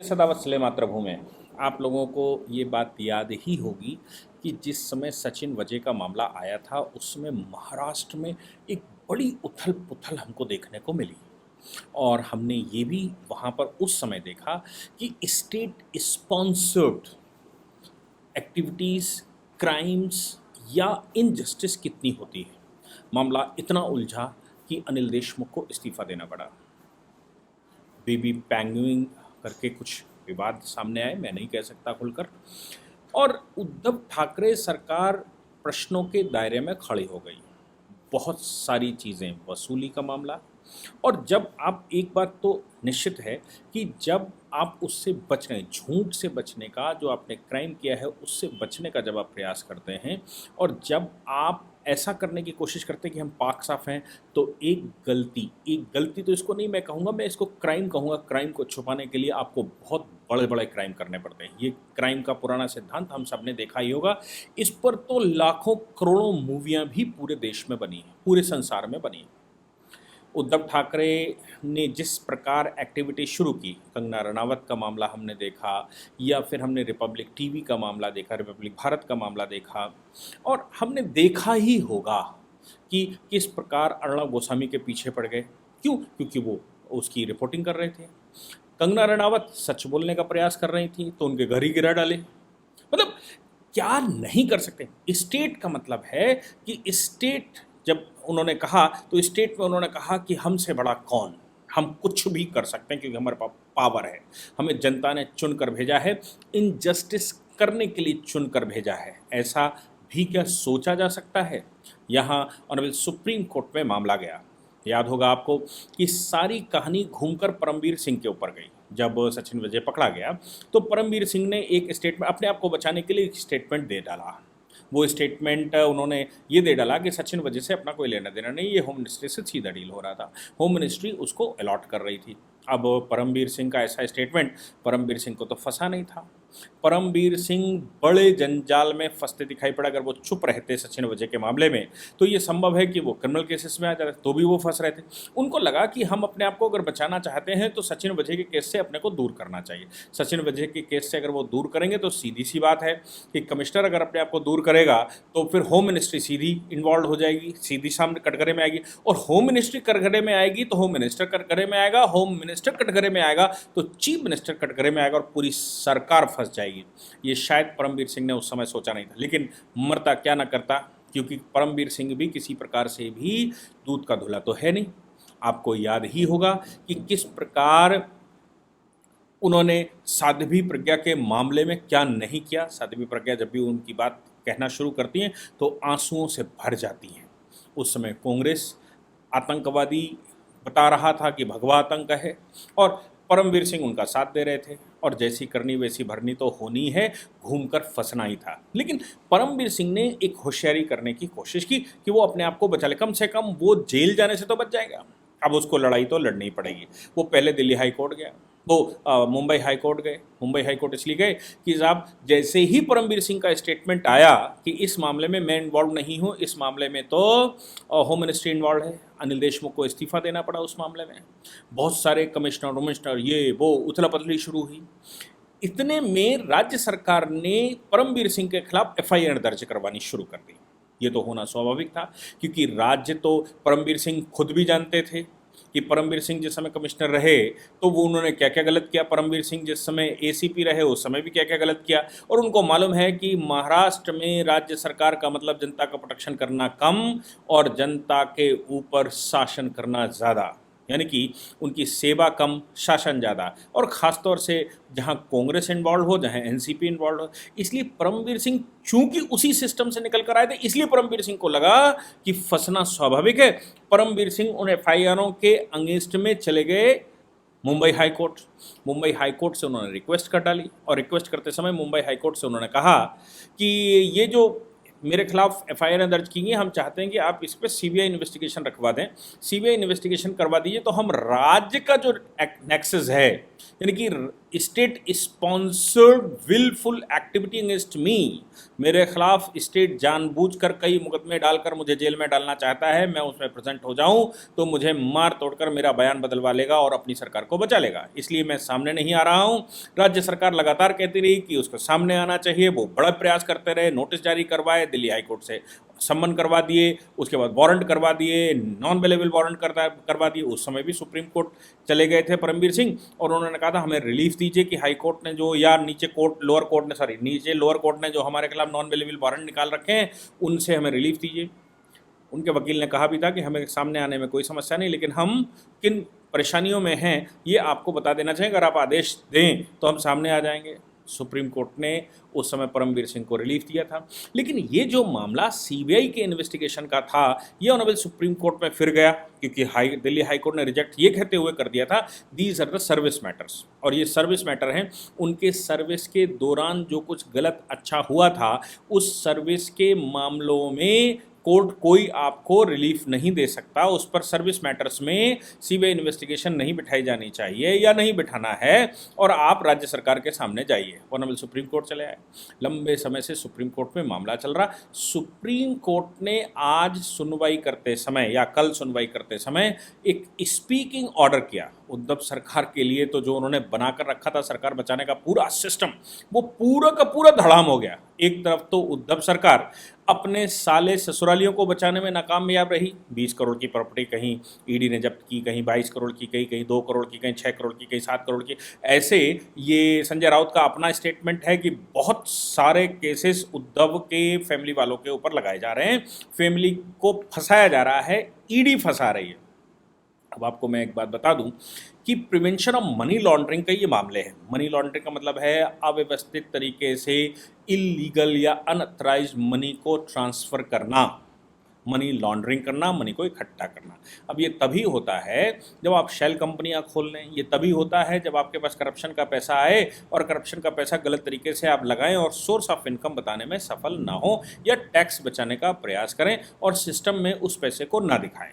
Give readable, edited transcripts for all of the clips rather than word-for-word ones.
सदावत्सले मातृभूमि। आप लोगों को ये बात याद ही होगी कि जिस समय सचिन वजह का मामला आया था उस समय महाराष्ट्र में एक बड़ी उथल पुथल हमको देखने को मिली। और हमने ये भी वहाँ पर उस समय देखा कि स्टेट स्पॉन्सर्ड एक्टिविटीज़, क्राइम्स या इनजस्टिस कितनी होती है। मामला इतना उलझा कि अनिल देशमुख को इस्तीफा देना पड़ा। बेबी पैंगुइंग करके कुछ विवाद सामने आए, मैं नहीं कह सकता खुलकर। और उद्धव ठाकरे सरकार प्रश्नों के दायरे में खड़ी हो गई। बहुत सारी चीज़ें, वसूली का मामला। और जब आप, एक बात तो निश्चित है कि जब आप उससे बच रहे हैं, झूठ से बचने का, जो आपने क्राइम किया है उससे बचने का जब आप प्रयास करते हैं और जब आप ऐसा करने की कोशिश करते हैं कि हम पाक साफ हैं, तो एक गलती तो इसको नहीं मैं कहूँगा, मैं इसको क्राइम कहूँगा। क्राइम को छुपाने के लिए आपको बहुत बड़े बड़े क्राइम करने पड़ते हैं। ये क्राइम का पुराना सिद्धांत हम सब ने देखा ही होगा। इस पर तो लाखों करोड़ों मूवियाँ भी पूरे देश में बनी हैं, पूरे संसार में बनी हैं। उद्धव ठाकरे ने जिस प्रकार एक्टिविटी शुरू की, कंगना रनावत का मामला हमने देखा, या फिर हमने रिपब्लिक टीवी का मामला देखा, रिपब्लिक भारत का मामला देखा, और हमने देखा ही होगा कि किस प्रकार अर्णव गोस्वामी के पीछे पड़ गए। क्यों? क्योंकि वो उसकी रिपोर्टिंग कर रहे थे। कंगना रनावत सच बोलने का प्रयास कर रही थी तो उनके घर ही गिरा डाले। मतलब क्या नहीं कर सकते। स्टेट का मतलब है कि स्टेट, जब उन्होंने कहा तो स्टेट में उन्होंने कहा कि हमसे बड़ा कौन, हम कुछ भी कर सकते हैं क्योंकि हमारे पास पावर है, हमें जनता ने चुन कर भेजा है, इनजस्टिस करने के लिए चुन कर भेजा है। ऐसा भी क्या सोचा जा सकता है? यहाँ ऑनरेबल सुप्रीम कोर्ट में मामला गया। याद होगा आपको कि सारी कहानी घूमकर परमवीर सिंह के ऊपर गई। जब सचिन विजय पकड़ा गया तो परमवीर सिंह ने एक स्टेटमेंट, अपने आप को बचाने के लिए एक स्टेटमेंट दे डाला। वो स्टेटमेंट उन्होंने ये दे डाला कि सचिन वजह से अपना कोई लेना देना नहीं, ये होम मिनिस्ट्री से सीधा डील हो रहा था, होम मिनिस्ट्री उसको अलॉट कर रही थी। अब परमवीर सिंह का ऐसा स्टेटमेंट, परमवीर सिंह को तो फंसा नहीं था। परमवीर सिंह बड़े जंजाल में फंसते दिखाई पड़ा। अगर वो चुप रहते सचिन वजह के मामले में तो ये संभव है कि वो क्रिमिनल केसेस में आ जाते, तो भी वो फंस रहे थे। उनको लगा कि हम अपने आप को अगर बचाना चाहते हैं तो सचिन वजह के केस से अपने को दूर करना चाहिए। सचिन वजह के केस से अगर वो दूर करेंगे तो सीधी सी बात है कि कमिश्नर अगर अपने आप को दूर करेगा तो फिर होम मिनिस्ट्री सीधी इन्वॉल्व हो जाएगी, सीधी सामने कटघरे में आएगी। और होम मिनिस्ट्री कटघरे में आएगी तो होम मिनिस्टर कटघरे में आएगा, होम मिनिस्टर कटघरे में आएगा तो चीफ मिनिस्टर कटघरे में आएगा और पूरी सरकार फंस जाएगी। ये शायद परमवीर सिंह ने उस समय सोचा नहीं था, लेकिन मरता क्या ना करता, क्योंकि परमवीर सिंह भी किसी प्रकार से भी दूध का धुला तो है नहीं। आपको याद ही होगा कि किस प्रकार उन्होंने साध्वी प्रज्ञा के मामले में क्या नहीं किया। साध्वी प्रज्ञा जब भी उनकी बात कहना शुरू करती हैं तो आंसुओं से भर जाती हैं। उस समय कांग्रेस आतंकवादी बता रहा था कि भगवा आतंक है, और परमवीर सिंह उनका साथ दे रहे थे, और जैसी करनी वैसी भरनी तो होनी है, घूमकर फंसना ही था। लेकिन परमवीर सिंह ने एक होशियारी करने की कोशिश की कि वो अपने आप को बचा ले, कम से कम वो जेल जाने से तो बच जाएगा। अब उसको लड़ाई तो लड़नी ही पड़ेगी। वो पहले दिल्ली हाई कोर्ट गया, वो मुंबई हाई कोर्ट गए। मुंबई हाई कोर्ट इसलिए गए कि साहब जैसे ही परमवीर सिंह का स्टेटमेंट आया कि इस मामले में मैं इन्वॉल्व नहीं हूँ, इस मामले में तो होम मिनिस्ट्री इन्वॉल्व है, अनिल देशमुख को इस्तीफा देना पड़ा। उस मामले में बहुत सारे कमिश्नर ये वो उथला पथली शुरू हुई। इतने में राज्य सरकार ने परमवीर सिंह के खिलाफ एफआईआर दर्ज करवानी शुरू कर दी। ये तो होना स्वाभाविक था, क्योंकि राज्य तो परमवीर सिंह खुद भी जानते थे कि परमवीर सिंह जिस समय कमिश्नर रहे तो वो उन्होंने क्या क्या गलत किया, परमवीर सिंह जिस समय एसीपी रहे उस समय भी क्या क्या गलत किया। और उनको मालूम है कि महाराष्ट्र में राज्य सरकार का मतलब जनता का प्रोटेक्शन करना कम और जनता के ऊपर शासन करना ज़्यादा, यानी कि उनकी सेवा कम, शासन ज़्यादा। और ख़ासतौर से जहाँ कांग्रेस इन्वॉल्व हो, जहाँ एनसीपी इन्वॉल्व हो, इसलिए परमवीर सिंह चूंकि उसी सिस्टम से निकल कर आए थे, इसलिए परमवीर सिंह को लगा कि फंसना स्वाभाविक है। परमवीर सिंह उन एफआईआरों के अगेंस्ट में चले गए Mumbai high court. Mumbai high court से उन्होंने रिक्वेस्ट कर डाली, और रिक्वेस्ट करते समय मुंबई हाई कोर्ट से उन्होंने कहा कि ये जो मेरे खिलाफ एफआईआर दर्ज की है, हम चाहते हैं कि आप इस पर सीबीआई इन्वेस्टिगेशन रखवा दें, सीबीआई इन्वेस्टिगेशन करवा दीजिए, तो हम राज्य का जो नेक्सस है यानी कि state sponsored wilful activity against me, मेरे खिलाफ स्टेट जानबूझकर कई मुकदमे डालकर मुझे जेल में डालना चाहता है, मैं उसमें प्रेजेंट हो जाऊं तो मुझे मार तोड़कर मेरा बयान बदलवा लेगा और अपनी सरकार को बचा लेगा, इसलिए मैं सामने नहीं आ रहा हूं। राज्य सरकार लगातार कहती रही कि उसको सामने आना चाहिए, वो बड़ा प्रयास करते रहे, नोटिस जारी करवाए, दिल्ली हाईकोर्ट से सम्मन करवा दिए, उसके बाद वारंट करवा दिए, नॉन अवेलेबल वारंट करवा दिए। उस समय भी सुप्रीम कोर्ट चले गए थे परमबीर सिंह और उन्होंने कहा था हमें रिलीफ दीजिए कि हाई कोर्ट ने जो, या नीचे कोर्ट लोअर कोर्ट ने, सॉरी नीचे लोअर कोर्ट ने जो हमारे खिलाफ नॉन अवेलेबल वारंट निकाल रखे हैं उनसे हमें रिलीफ दीजिए। उनके वकील ने कहा भी था कि हमें सामने आने में कोई समस्या नहीं, लेकिन हम किन परेशानियों में हैं ये आपको बता देना चाहिए, अगर आप आदेश दें तो हम सामने आ जाएंगे। सुप्रीम कोर्ट ने उस समय परमबीर सिंह को रिलीफ दिया था। लेकिन ये जो मामला सीबीआई के इन्वेस्टिगेशन का था, ये ऑनरेबल सुप्रीम कोर्ट में फिर गया, क्योंकि दिल्ली हाई कोर्ट ने रिजेक्ट ये कहते हुए कर दिया था these are the service matters, और ये सर्विस मैटर हैं, उनके सर्विस के दौरान जो कुछ गलत अच्छा हुआ था उस सर्विस के मामलों में कोर्ट कोई आपको रिलीफ नहीं दे सकता, उस पर सर्विस मैटर्स में सीबीआई इन्वेस्टिगेशन नहीं बिठाई जानी चाहिए या नहीं बिठाना है, और आप राज्य सरकार के सामने जाइए। ऑनरेबल सुप्रीम कोर्ट चले आए। लंबे समय से सुप्रीम कोर्ट में मामला चल रहा। सुप्रीम कोर्ट ने आज सुनवाई करते समय या कल सुनवाई करते समय एक स्पीकिंग ऑर्डर किया उद्धव सरकार के लिए, तो जो उन्होंने बनाकर रखा था सरकार बचाने का पूरा सिस्टम, वो पूरा का पूरा धड़ाम हो गया। एक तरफ तो उद्धव सरकार अपने साले ससुरालियों को बचाने में नाकामयाब रही, 20 करोड़ की प्रॉपर्टी कहीं ईडी ने जब्त की, कहीं 22 करोड़ की, कहीं 2 करोड़ की, कहीं 6 करोड़ की, कहीं 7 करोड़ की। ऐसे ये संजय राउत का अपना स्टेटमेंट है कि बहुत सारे केसेस उद्धव के फैमिली वालों के ऊपर लगाए जा रहे हैं, फैमिली को फंसाया जा रहा है, ईडी फंसा रही है। अब आपको मैं एक बात बता दूं कि प्रिवेंशन ऑफ मनी लॉन्ड्रिंग के ये मामले हैं। मनी लॉन्ड्रिंग का मतलब है अव्यवस्थित तरीके से इलीगल या अनऑथराइज्ड मनी को ट्रांसफ़र करना, मनी लॉन्ड्रिंग करना, मनी को इकट्ठा करना। अब ये तभी होता है जब आप शेल कंपनियां खोल लें, ये तभी होता है जब आपके पास करप्शन का पैसा आए और करप्शन का पैसा गलत तरीके से आप लगाएं और सोर्स ऑफ इनकम बताने में सफल ना हो, या टैक्स बचाने का प्रयास करें और सिस्टम में उस पैसे को ना दिखाएं।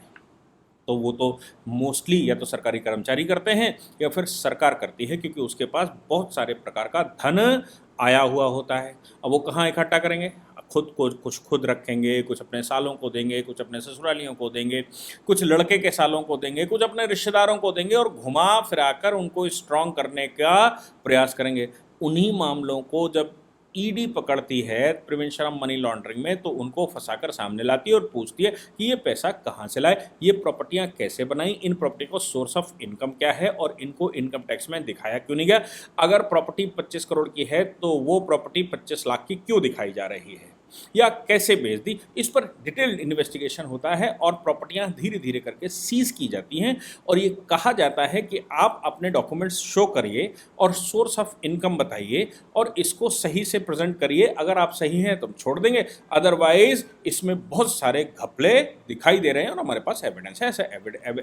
तो वो तो मोस्टली या तो सरकारी कर्मचारी करते हैं या फिर सरकार करती है, क्योंकि उसके पास बहुत सारे प्रकार का धन आया हुआ होता है। अब वो कहाँ इकट्ठा करेंगे? खुद को कुछ खुद रखेंगे, कुछ अपने सालों को देंगे, कुछ अपने ससुरालियों को देंगे, कुछ लड़के के सालों को देंगे, कुछ अपने रिश्तेदारों को देंगे और घुमा फिराकर उनको स्ट्रॉन्ग करने का प्रयास करेंगे। उन्हीं मामलों को जब ईडी पकड़ती है प्रिवेंशन ऑफ मनी लॉन्ड्रिंग में, तो उनको फंसाकर सामने लाती है और पूछती है कि ये पैसा कहाँ से लाए, ये प्रॉपर्टियाँ कैसे बनाई, इन प्रॉपर्टी को सोर्स ऑफ इनकम क्या है और इनको इनकम टैक्स में दिखाया क्यों नहीं गया। अगर प्रॉपर्टी 25 करोड़ की है तो वो प्रॉपर्टी 25 लाख की क्यों दिखाई जा रही है या कैसे बेच दी, इस पर डिटेल्ड इन्वेस्टिगेशन होता है और प्रॉपर्टियां धीरे धीरे करके सीज की जाती हैं। और ये कहा जाता है कि आप अपने डॉक्यूमेंट्स शो करिए और सोर्स ऑफ इनकम बताइए और इसको सही से प्रेजेंट करिए। अगर आप सही हैं तो हम छोड़ देंगे, अदरवाइज इसमें बहुत सारे घपले दिखाई दे रहे हैं और हमारे पास एविडेंस है,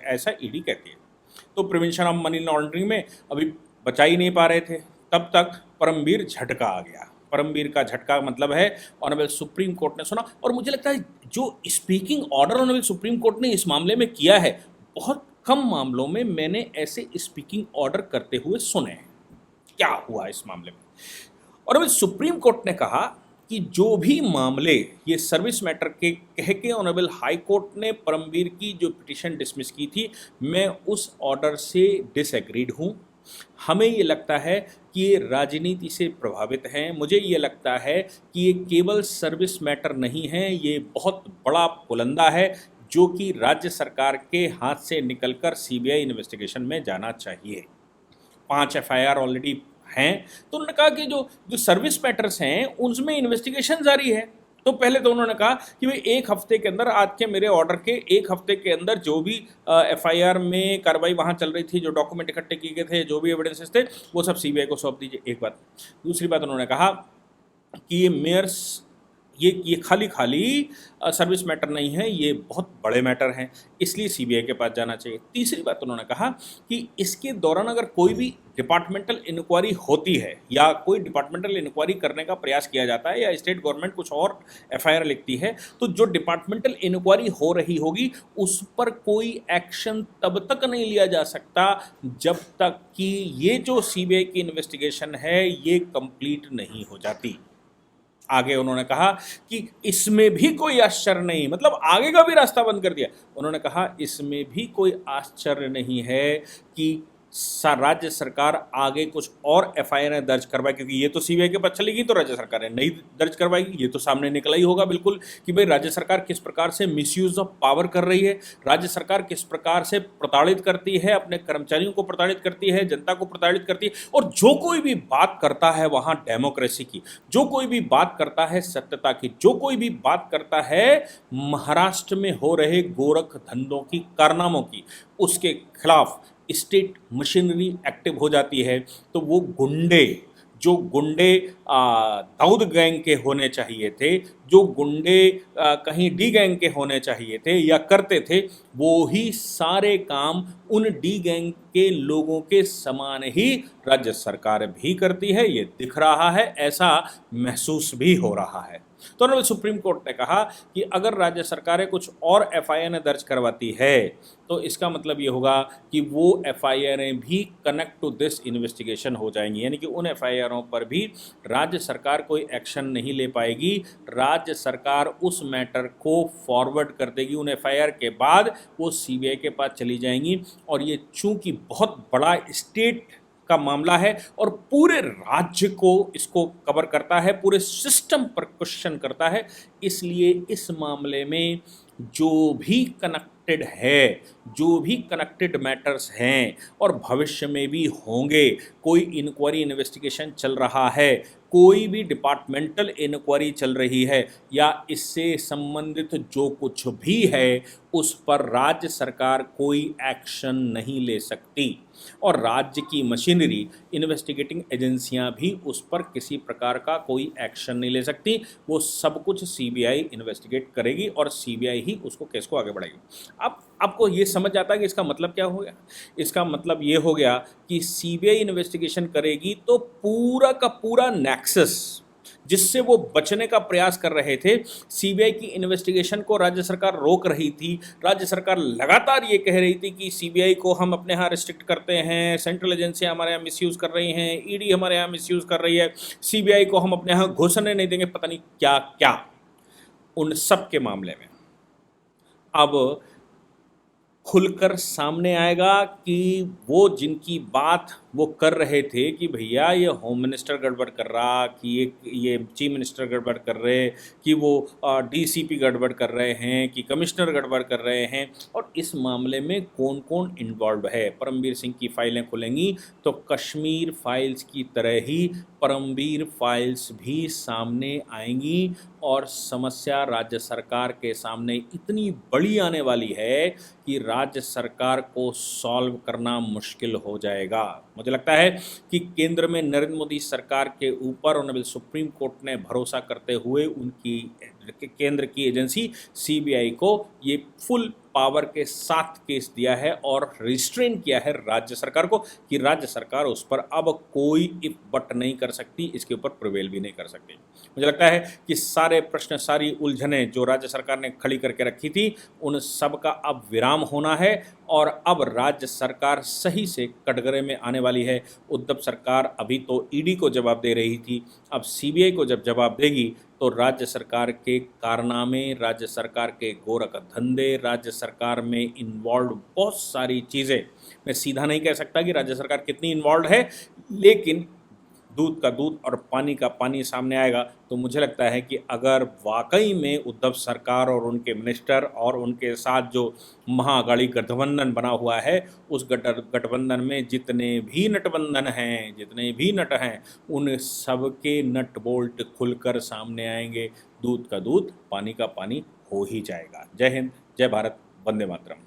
ऐसा ईडी कहती है। तो प्रिवेंशन ऑफ मनी लॉन्ड्रिंग में अभी बचा ही नहीं पा रहे थे, तब तक परमबीर झटका आ गया। परमबीर का झटका मतलब है ऑनरेबल सुप्रीम कोर्ट ने सुना, और मुझे लगता है जो speaking order honourable supreme court ने इस मामले में किया है, बहुत कम मामलों में मैंने ऐसे स्पीकिंग ऑर्डर करते हुए सुने हैं। क्या हुआ इस मामले में? ऑनरेबल सुप्रीम कोर्ट ने कहा कि जो भी मामले ये सर्विस मैटर के कह के ऑनरेबल हाई कोर्ट ने परमबीर की जो पिटीशन डिसमिस की थी, मैं उस ऑर्डर से डिसएग्रीड हूँ। हमें ये लगता है कि ये राजनीति से प्रभावित हैं। मुझे ये लगता है कि ये केवल सर्विस मैटर नहीं है, ये बहुत बड़ा पुलंदा है जो कि राज्य सरकार के हाथ से निकलकर सीबीआई इन्वेस्टिगेशन में जाना चाहिए। 5 एफआईआर ऑलरेडी हैं, तो उन्होंने कहा कि जो सर्विस मैटर्स हैं उनमें इन्वेस्टिगेशन जारी है। तो पहले तो उन्होंने कहा कि भाई 1 हफ्ते के अंदर, आज के मेरे ऑर्डर के 1 हफ्ते के अंदर जो भी एफआईआर में कार्रवाई वहाँ चल रही थी, जो डॉक्यूमेंट इकट्ठे किए गए थे, जो भी एविडेंसेस थे, वो सब सीबीआई को सौंप दीजिए। एक बात। दूसरी बात उन्होंने कहा कि ये मेयर्स ये खाली खाली सर्विस मैटर नहीं है, ये बहुत बड़े मैटर हैं, इसलिए सीबीआई के पास जाना चाहिए। तीसरी बात उन्होंने कहा कि इसके दौरान अगर कोई भी डिपार्टमेंटल इंक्वायरी होती है या कोई डिपार्टमेंटल इंक्वायरी करने का प्रयास किया जाता है या स्टेट गवर्नमेंट कुछ और एफआईआर लिखती है, तो जो डिपार्टमेंटल इंक्वायरी हो रही होगी उस पर कोई एक्शन तब तक नहीं लिया जा सकता जब तक कि ये जो सीबीआई की इन्वेस्टिगेशन है ये कंप्लीट नहीं हो जाती। आगे उन्होंने कहा कि इसमें भी कोई आश्चर्य नहीं, मतलब आगे का भी रास्ता बंद कर दिया। उन्होंने कहा इसमें भी कोई आश्चर्य नहीं है कि राज्य सरकार आगे कुछ और एफआईआर दर्ज करवाए, क्योंकि ये तो सीबीआई के पास चलेगी तो राज्य सरकार ने नहीं दर्ज करवाएगी, ये तो सामने निकला ही होगा बिल्कुल कि भाई राज्य सरकार किस प्रकार से मिसयूज ऑफ पावर कर रही है, राज्य सरकार किस प्रकार से प्रताड़ित करती है, अपने कर्मचारियों को प्रताड़ित करती है, जनता को प्रताड़ित करती है। और जो कोई भी बात करता है वहाँ डेमोक्रेसी की, जो कोई भी बात करता है सत्यता की, जो कोई भी बात करता है महाराष्ट्र में हो रहे गोरख धंधों की, कारनामों की, उसके खिलाफ स्टेट मशीनरी एक्टिव हो जाती है। तो वो गुंडे, जो गुंडे दाऊद गैंग के होने चाहिए थे, जो गुंडे कहीं डी गैंग के होने चाहिए थे या करते थे, वो ही सारे काम उन डी गैंग के लोगों के समान ही राज्य सरकार भी करती है। ये दिख रहा है, ऐसा महसूस भी हो रहा है। तो ऑनरेबल सुप्रीम कोर्ट ने कहा कि अगर राज्य सरकारें कुछ और एफआईआर दर्ज करवाती है तो इसका मतलब ये होगा कि वो एफआईआरें भी कनेक्ट टू दिस इन्वेस्टिगेशन हो जाएंगी, यानी कि उन एफआईआरों पर भी राज्य सरकार कोई एक्शन नहीं ले पाएगी। राज्य सरकार उस मैटर को फॉरवर्ड कर देगी, उन एफआईआर के बाद वो सीबीआई के पास चली जाएंगी। और ये चूंकि बहुत बड़ा स्टेट का मामला है और पूरे राज्य को इसको कवर करता है, पूरे सिस्टम पर क्वेश्चन करता है, इसलिए इस मामले में जो भी कनेक्टेड है, जो भी कनेक्टेड मैटर्स हैं और भविष्य में भी होंगे, कोई इंक्वायरी इन्वेस्टिगेशन चल रहा है, कोई भी डिपार्टमेंटल इंक्वायरी चल रही है या इससे संबंधित जो कुछ भी है उस पर राज्य सरकार कोई एक्शन नहीं ले सकती और राज्य की मशीनरी, इन्वेस्टिगेटिंग एजेंसियां भी उस पर किसी प्रकार का कोई एक्शन नहीं ले सकती। वो सब कुछ सीबीआई इन्वेस्टिगेट करेगी और सीबीआई ही उसको केस को आगे बढ़ाएगी। अब आपको ये समझ आता है कि इसका मतलब क्या हो गया? इसका मतलब ये हो गया कि सीबीआई इन्वेस्टिगेशन करेगी तो पूरा का पूरा नेक्सस जिससे वो बचने का प्रयास कर रहे थे, सीबीआई की इन्वेस्टिगेशन को राज्य सरकार रोक रही थी। राज्य सरकार लगातार ये कह रही थी कि सीबीआई को हम अपने यहाँ रिस्ट्रिक्ट करते हैं, सेंट्रल एजेंसियाँ हमारे यहाँ मिसयूज़ कर रही हैं, ईडी हमारे यहाँ मिसयूज़ कर रही है, सीबीआई को हम अपने यहाँ घुसने नहीं देंगे, पता नहीं क्या क्या। उन सब के मामले में अब खुलकर सामने आएगा कि वो जिनकी बात वो कर रहे थे कि भैया ये होम मिनिस्टर गड़बड़ कर रहा, कि ये चीफ मिनिस्टर गड़बड़ कर रहे, कि वो डीसीपी गड़बड़ कर रहे हैं, कि कमिश्नर गड़बड़ कर रहे हैं, और इस मामले में कौन कौन इन्वॉल्व है। परमवीर सिंह की फाइलें खुलेंगी तो कश्मीर फाइल्स की तरह ही परमवीर फाइल्स भी सामने आएंगी और समस्या राज्य सरकार के सामने इतनी बड़ी आने वाली है कि राज्य सरकार को सॉल्व करना मुश्किल हो जाएगा। मुझे लगता है कि केंद्र में नरेंद्र मोदी सरकार के ऊपर ऑनरेबल सुप्रीम कोर्ट ने भरोसा करते हुए उनकी केंद्र की एजेंसी सीबीआई को ये फुल पावर के साथ केस दिया है और रिस्ट्रेन किया है राज्य सरकार को कि राज्य सरकार उस पर अब कोई इफ बट नहीं कर सकती, इसके ऊपर प्रिवेल भी नहीं कर सकती। मुझे लगता है कि सारे प्रश्न, सारी उलझनें जो राज्य सरकार ने खड़ी करके रखी थी, उन सब का अब विराम होना है और अब राज्य सरकार सही से कटघरे में आने वाली है। उद्धव सरकार अभी तो ईडी को जवाब दे रही थी, अब सीबीआई को जब जवाब देगी तो राज्य सरकार के कारनामे, राज्य सरकार के गोरख धंधे, राज्य सरकार में इन्वॉल्व बहुत सारी चीज़ें, मैं सीधा नहीं कह सकता कि राज्य सरकार कितनी इन्वॉल्व है, लेकिन दूध का दूध और पानी का पानी सामने आएगा। तो मुझे लगता है कि अगर वाकई में उद्धव सरकार और उनके मिनिस्टर और उनके साथ जो महाअघाड़ी गठबंधन बना हुआ है, उस गठबंधन में जितने भी नटबंधन हैं, जितने भी नट हैं, उन सब के नट बोल्ट खुलकर सामने आएंगे। दूध का दूध, पानी का पानी हो ही जाएगा। जय हिंद, जय भारत, वंदे मातरम।